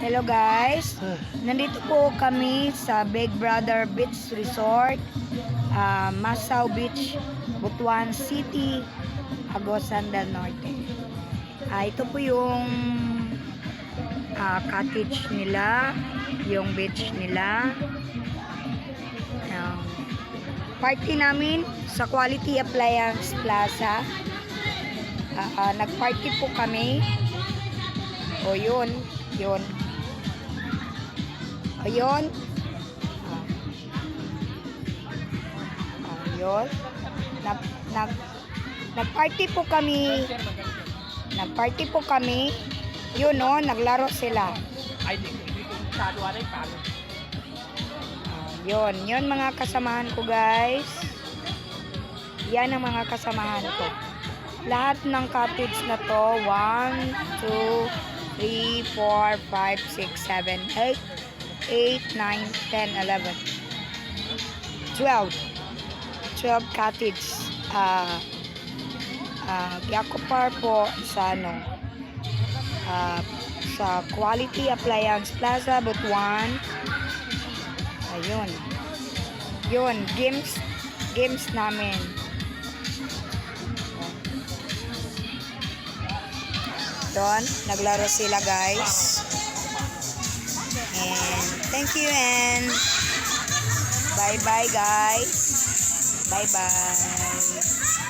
Hello guys, nandito po kami sa Big Brother Beach Resort, Masao Beach, Butuan City, Agosan del Norte. Ito po yung cottage nila, yung beach nila. Party namin sa Quality Appliance Plaza. Nag-party po kami. O yun. Ayun. Ayun. Nag-party po kami. Yun o, naglaro sila. Yun mga kasamahan ko guys. Yan ang mga kasamahan ko. Lahat ng cottage na to, 1, 2, 3, 4, 5, 6, 7, 8, 9, 10, 11, 12 cottage. Gyakopar po sa sa Quality Appliance Plaza, Butuan. Ayun. Yun, games namin. Doon, naglaro sila guys. And thank you and bye-bye guys. Bye-bye.